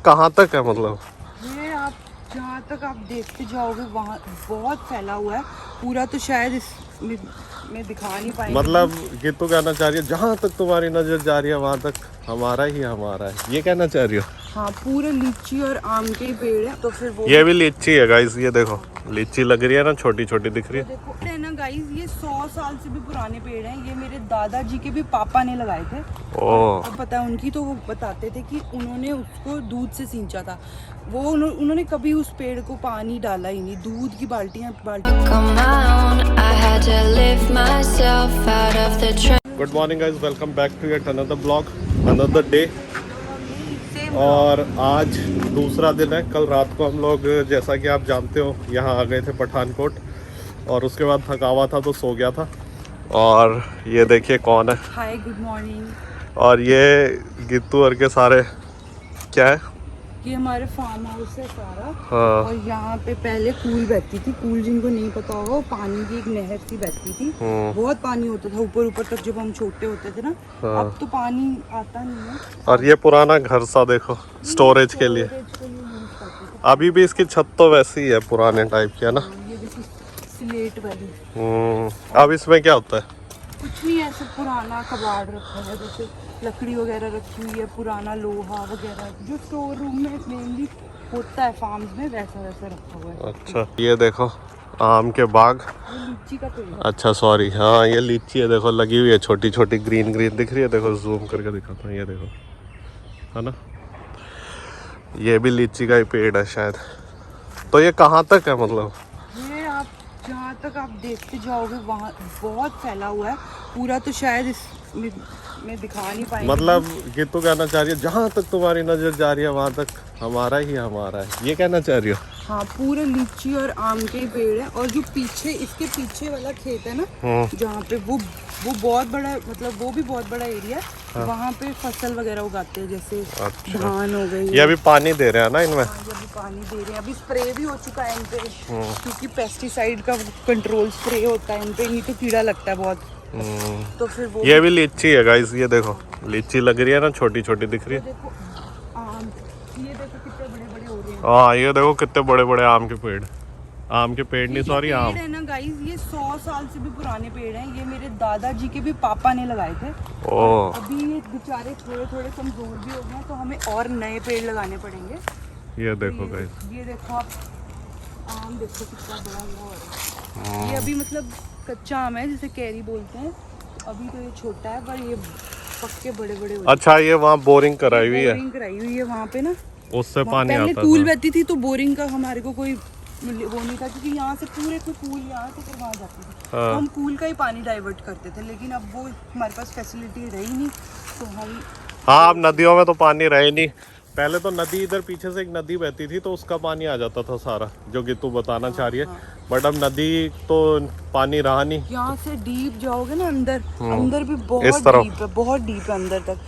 कहाँ तक है मतलब? ये आप जहाँ तक आप देखते जाओगे वहाँ बहुत फैला हुआ है पूरा, तो शायद इसमें मैं दिखा नहीं पाएंगे। मतलब ये तो कहना चाह रही है जहाँ तक तुम्हारी नजर जा रही है वहाँ तक हमारा ही हमारा है, ये कहना चाह रही हो? हाँ, पूरे लीची और आम के ही पेड़ है, तो फिर वो ये भी लीची है गाइस, ये देखो लीची लग रही है ना, छोटी छोटी दिख रही है। देखो है ना गाइस, ये 100 साल से भी पुराने पेड़ हैं। ये मेरे दादाजी के भी पापा ने लगाए थे। ओह, अब पता है उनकी, तो वो बताते थे कि उन्होंने उसको दूध से सींचा था। वो उन्होंने कभी उस पेड़ को पानी डाला ही नहीं, दूध की बाल्टियां good morning guys, welcome back to yet another blog, another day. और आज दूसरा दिन है। कल रात को हम लोग, जैसा कि आप जानते हो, यहाँ आ गए थे पठानकोट, और उसके बाद थका हुआ था तो सो गया था। और ये देखिए कौन है। हाय, गुड मॉर्निंग। और ये गित्तू और के सारे क्या है, ये हमारे फार्म हाउस है सारा। हाँ। और यहाँ पे पहले कूल बहती थी। कूल जिनको नहीं पता होगा, वो पानी की एक नहर सी बहती थी। बहुत पानी होता था ऊपर ऊपर तक जब हम छोटे होते थे ना। हाँ। अब तो पानी आता नहीं है। और ये पुराना घर सा देखो, स्टोरेज के लिए। अभी भी इसकी छत तो वैसी ही है, पुराने टाइप की है ना। ये देखो, स्लेट वाली। अब इसमें क्या होता है? कुछ नहीं, ऐसे पुराना कबाड़ रखा है, जैसे लकड़ी वगैरह रखी हुई है, पुराना लोहा वगैरह जो स्टोर रूम में मेनली होता है फार्म्स में, वैसा वैसा रखा हुआ है। अच्छा, ये देखो आम के बाग। ये लीची का पेड़। अच्छा सॉरी, हाँ ये लीची है, देखो लगी हुई है, छोटी छोटी ग्रीन ग्रीन दिख रही है। देखो जूम करके दिखाता हूँ, ये देखो, है ना, ये भी लीची का ही पेड़ है शायद। तो ये कहाँ तक है मतलब? ये आप जहाँ तक आप देखते जाओगे वहाँ बहुत फैला हुआ है पूरा, तो शायद इसमें मैं दिखा नहीं पाएंगे। मतलब ये तो कहना चाह रही है जहाँ तक तुम्हारी नजर जा रही है वहाँ तक हमारा ही हमारा है, ये कहना चाह रही हो? हाँ, पूरे लीची और आम के ही पेड़ है। और जो पीछे, इसके पीछे वाला खेत है ना, जहाँ पे वो बहुत बड़ा, मतलब वो भी बहुत बड़ा एरिया है। हाँ। वहाँ पे फसल वगैरह उगाते हैं, जैसे अच्छा। धान हो गई। ये अभी पानी दे रहे हैं ना इनमें? हाँ, ये अभी पानी दे रहे हैं। अभी स्प्रे भी हो चुका है इन पे, क्योंकि पेस्टिसाइड का कंट्रोल स्प्रे होता है इन पे, नहीं तो कीड़ा लगता है बहुत। तो फिर वो ये भी लीची है गाइस, ये देखो लीची लग रही है ना, छोटी छोटी दिख रही है। देखो आम, ये देखो कितने बड़े बड़े हो रहे हैं। हाँ, ये देखो कितने बड़े बड़े आम के पेड़। आम के पेड़ नहीं, सॉरी आम है ना गाइस, ये 100 साल से भी पुराने पेड़ हैं। ये मेरे दादाजी के भी पापा ने लगाए थे। ओह, अभी ये बेचारे थोड़े थोड़े कमजोर भी हो गए, तो हमें और नए पेड़ लगाने पड़ेंगे। ये देखो गाइस, ये देखो आप, आम देखो कितना बड़ा हुआ है। ये अभी मतलब कच्चा आम है, जिसे कैरी बोलते हैं। अभी तो ये छोटा है, पर ये पक्के बड़े बड़े हो। अच्छा, ये वहाँ बोरिंग कराई हुई है? बोरिंग कराई हुई है वहाँ पे ना, उससे पानी आता था। पहले कूल बहती थी, तो बोरिंग का हमारे को कोई वो नहीं था, क्योंकि यहाँ से पूरे को कूल यहाँ से फिर वहाँ जाती थी। तो हम कूल का ही पानी डाइवर्ट करते थे, लेकिन अब वो हमारे पास फैसिलिटी रही नहीं, तो हम। हाँ, अब नदियों में तो पानी रहे नहीं। पहले तो नदी, इधर पीछे से एक नदी बहती थी, तो उसका पानी आ जाता था सारा, जो कि तू बताना चाह रही है। बट अब नदी तो पानी रहा नहीं। यहाँ से डीप जाओगे ना अंदर, अंदर भी बहुत डीप है, बहुत डीप है अंदर तक।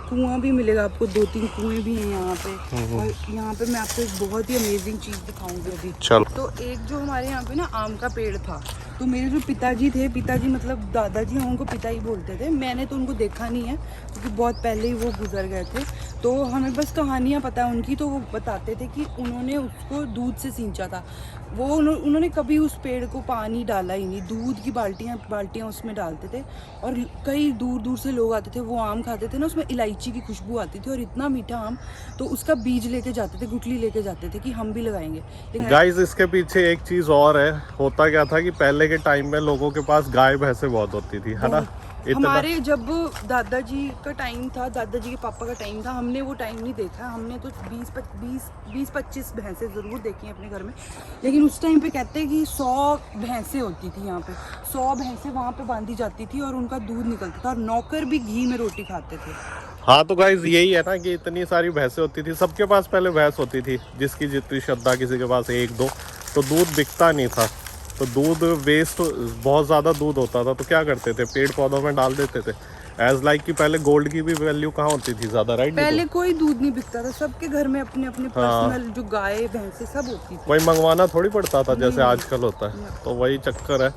कुआं भी मिलेगा आपको, 2-3 कुएं भी हैं यहाँ पे। और यहाँ पे मैं आपको एक बहुत ही अमेजिंग चीज दिखाऊंगी अभी। चलो। तो एक जो हमारे यहाँ पे ना आम का पेड़ था, तो मेरे जो पिताजी थे, पिताजी मतलब दादाजी, हम उनको पिता ही बोलते थे। मैंने तो उनको देखा नहीं है, क्योंकि बहुत पहले ही वो गुजर गए थे। तो हमें बस कहानियाँ पता है उनकी, तो वो बताते थे कि उन्होंने उसको दूध से सींचा था। वो उन्होंने कभी उस पेड़ को पानी डाला ही नहीं, दूध की बाल्टियाँ उसमें डालते थे। और कई दूर दूर से लोग आते थे, वो आम खाते थे ना, उसमें इलायची की खुशबू आती थी, और इतना मीठा आम। तो उसका बीज लेके जाते थे, गुठली लेके जाते थे कि हम भी लगाएंगे। गाइस, इसके पीछे एक चीज और है। होता क्या था कि पहले के टाइम में लोगों के पास गाय भैंसे बहुत होती थी, है ना। हमारे जब दादाजी का टाइम था, दादाजी के पापा का टाइम था, हमने वो टाइम नहीं देखा। हमने तो 20-25 भैंसें ज़रूर देखी हैं अपने घर में। लेकिन उस टाइम पे कहते हैं कि 100 भैंसें होती थी यहाँ पे। 100 भैंसें वहाँ पे बांधी जाती थी, और उनका दूध निकलता था, और नौकर भी घी में रोटी खाते थे। हाँ, तो गाइस यही है ना कि इतनी सारी भैंसें होती थी, सबके पास पहले भैंस होती थी, जिसकी जितनी श्रद्धा, किसी के पास 1-2, तो दूध बिकता नहीं था। तो दूध वेस्ट, बहुत ज़्यादा दूध होता था, तो क्या करते थे, पेड़ पौधों में डाल देते थे। एज लाइक कि पहले गोल्ड की भी वैल्यू कहाँ होती थी ज़्यादा, राइट? पहले कोई दूध नहीं बिकता था, सबके घर में अपने अपने पर्सनल जो गाय भैंसे सब होती थी। कोई मंगवाना थोड़ी पड़ता था जैसे आजकल होता है, तो वही चक्कर है।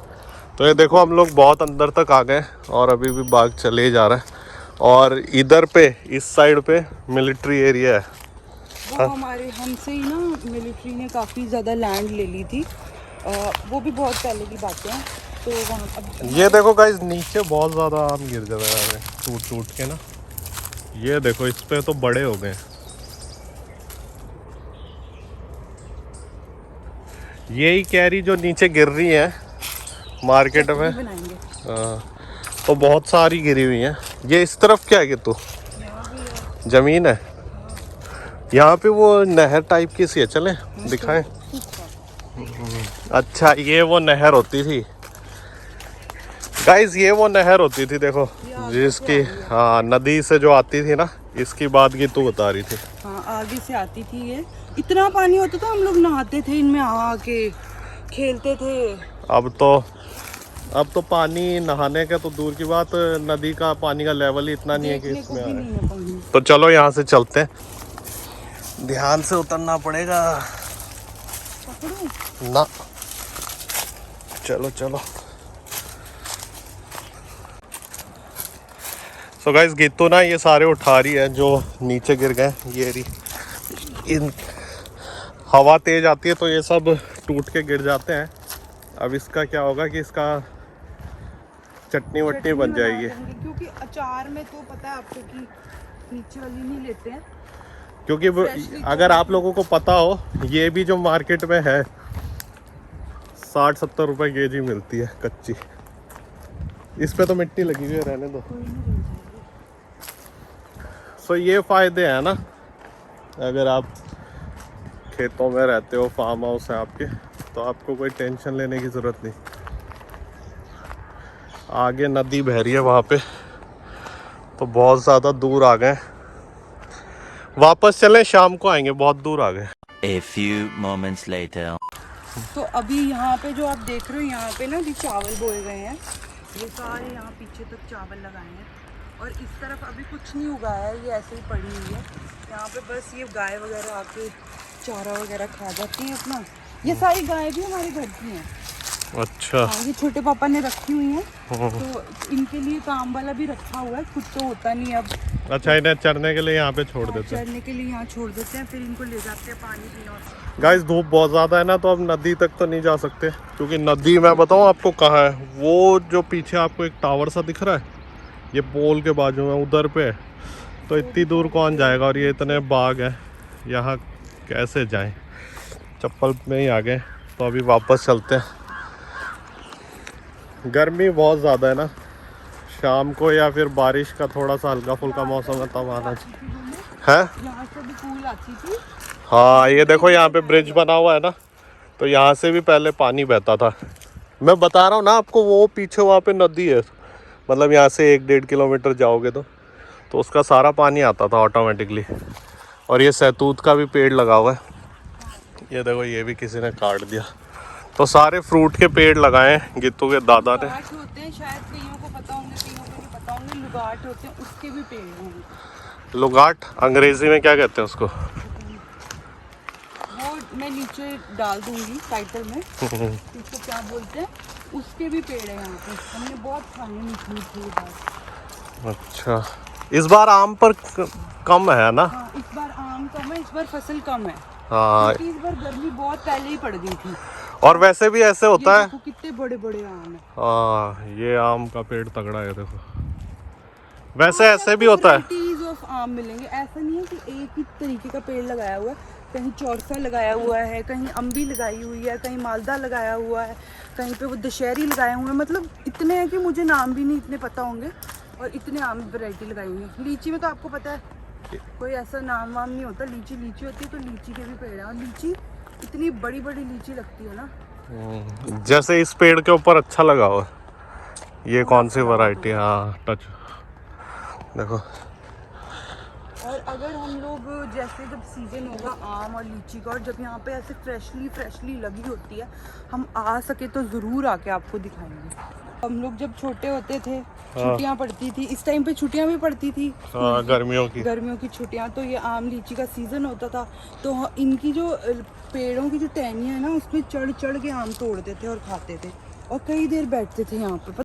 तो ये देखो, हम लोग बहुत अंदर तक आ गए, और अभी भी बाग चले जा रहा है। और इधर पे, इस साइड पे मिलिट्री एरिया है, वो हमारे हमसे ही ना मिलिट्री ने काफ़ी ज़्यादा लैंड ले ली थी। वो भी बहुत पहले की बातें हैं। तो वहाँ अब ये देखो गाइस, नीचे बहुत ज़्यादा आम गिर जा रहा है टूट टूट के ना। ये देखो, इस पे तो बड़े हो गए। यही कैरी जो नीचे गिर रही है मार्केट में, चटनी बनाएंगे। तो बहुत सारी गिरी हुई हैं। ये इस तरफ क्या है कि तू यहाँ भी है। जमीन है। यहाँ पे वो नहर टाइप की सी है, चले दिखाएं। अच्छा, ये वो नहर होती थी गाइस, ये वो नहर होती थी देखो, जिसकी हाँ नदी से जो आती थी ना, इसकी बात की तू बता रही थी। हाँ, आगे से आती थी ये। इतना पानी होता था, हम लोग नहाते थे इनमें आके, खेलते थे। अब तो पानी नहाने का तो दूर की बात, नदी का पानी का लेवल ही इतना नहीं है कि देखने को इसमें भी आए। नहीं है पानी। तो चलो यहाँ से चलते हैं, ध्यान से उतरना पड़ेगा पकड़ो। ना। चलो चलो। सो गाइस, गीतू ना ये सारे उठा रही है जो नीचे गिर गए। ये रही, इन हवा तेज आती है तो ये सब टूट के गिर जाते हैं। अब इसका क्या होगा कि इसका चटनी वटनी बन बना जाएगी, देंगे, क्योंकि अचार में तो पता है आपको कि नीचे वाली नहीं लेते हैं। क्योंकि Freshly अगर आप लोगों को पता हो, ये भी जो मार्केट में है 60-70 रुपए केजी मिलती है कच्ची। इस पे तो मिट्टी लगी हुई है, रहने दो। कोई नहीं ले जाएगा। सो ये फायदे हैं ना, अगर आप खेतों में रहते हो, फार्म हाउस है आपके, तो आपको कोई टेंशन लेने की ज़रूरत नहीं। आगे नदी बह रही है वहाँ पे, तो बहुत ज़्यादा दूर आ गए। वापस चलें, शाम को आएंगे, बहुत दूर आ गए। A few moments later. तो अभी यहाँ पे जो आप देख रहे हो, यहाँ पे ना अभी चावल बोए गए हैं। ये सारे यहाँ पीछे तक चावल लगाए हैं, और इस तरफ अभी कुछ नहीं उगाया है, ये ऐसे ही पड़ी हुई है। यहाँ पे बस ये गाय वगैरह आके चारा वगैरह खा जाती हैं अपना। ये सारी गाय भी हमारे घर की हैं। अच्छा। हाँ, ये छोटे पापा ने रखी हुई हैं, तो इनके लिए काम वाला भी रखा हुआ है, खुद तो होता नहीं अब। अच्छा, इन्हें चरने के लिए यहाँ पे छोड़ देते हैं। चरने के लिए यहाँ छोड़ देते हैं, फिर इनको ले जाते हैं पानी पीना। गाइस, धूप बहुत ज़्यादा है ना, तो अब नदी तक तो नहीं जा सकते, क्योंकि नदी मैं बताऊँ आपको कहाँ है। वो जो पीछे आपको एक टावर सा दिख रहा है, ये पोल के बाजू में उधर पे है। तो इतनी दूर कौन जाएगा, और ये इतने बाग हैं, यहाँ कैसे जाएं। चप्पल में ही आ गए, तो अभी वापस चलते हैं। गर्मी बहुत ज़्यादा है ना, शाम को या फिर बारिश का थोड़ा सा हल्का फुल्का मौसम है तब आना है। यहाँ से भी पूल आती थी। हाँ, ये देखो यहाँ पे ब्रिज बना हुआ है ना, तो यहाँ से भी पहले पानी बहता था। मैं बता रहा हूँ ना आपको, वो पीछे वहाँ पे नदी है, मतलब यहाँ से 1-1.5 किलोमीटर जाओगे तो उसका सारा पानी आता था ऑटोमेटिकली। और ये सहतूत का भी पेड़ लगा हुआ है। ये देखो, ये भी किसी ने काट दिया। तो सारे फ्रूट के पेड़ लगाए हैं गीतू के दादा ने। लुगाट होते हैं, शायद कईयों को पता होंगे, कईयों को नहीं पता होंगे। लुगाट होते हैं, उसके भी पेड़ होंगे। लुगाट अंग्रेजी में क्या कहते हैं उसको? वो मैं नीचे डाल दूंगी टाइटल में, उसको क्या बोलते हैं। उसके भी पेड़ है यहाँ पे, हमने बहुत खाए मीठी बार। अच्छा, इस बार आम पर कम है ना? हाँ, इस बार आम कम है, इस बार फसल कम है। हाँ, क्योंकि इस बार गर्मी बहुत पहले ही पड़ गई थी। और वैसे भी ऐसे होता है। देखो कितने बड़े बड़े आम है। हाँ, ये आम का पेड़ तगड़ा है देखो। वैसे ऐसे भी होता है। वैराइटीज ऑफ आम मिलेंगे, ऐसा नहीं है कि एक ही तरीके का पेड़ लगाया हुआ है। कहीं चौरसा लगाया हुआ है, कहीं अम्बी लगाई हुई है, कहीं मालदा लगाया हुआ है, कहीं पे वो दशहरी लगाए हुए हैं। मतलब इतने हैं कि मुझे नाम भी नहीं इतने पता होंगे, और इतने आम वैरायटी लगाई हुई है। लीची में तो आपको पता है कोई ऐसा नाम वाम नहीं होता। लीची लीची होती है, तो लीची के भी पेड़ हैं, और लीची इतनी बड़ी बड़ी लीची लगती है ना। जैसे इस पेड़ के ऊपर अच्छा लगा हुआ है। ये कौन सी वैरायटी? हाँ, टच देखो। और अगर हम लोग जैसे जब सीजन होगा आम और लीची का, और जब यहाँ पे ऐसे फ्रेशली लगी होती है, हम आ सके तो ज़रूर आके आपको दिखाएंगे। हम लोग जब छोटे होते थे, छुट्टियाँ पड़ती थी, इस टाइम पे छुट्टियाँ भी पड़ती थी। हाँ, गर्मियों की छुट्टियाँ, तो ये आम लीची का सीज़न होता था, तो इनकी जो पेड़ों की जो टहनियाँ है ना, उसमें चढ़ चढ़ के आम तोड़ते थे और खाते थे, और कई देर बैठते थे यहाँ पे।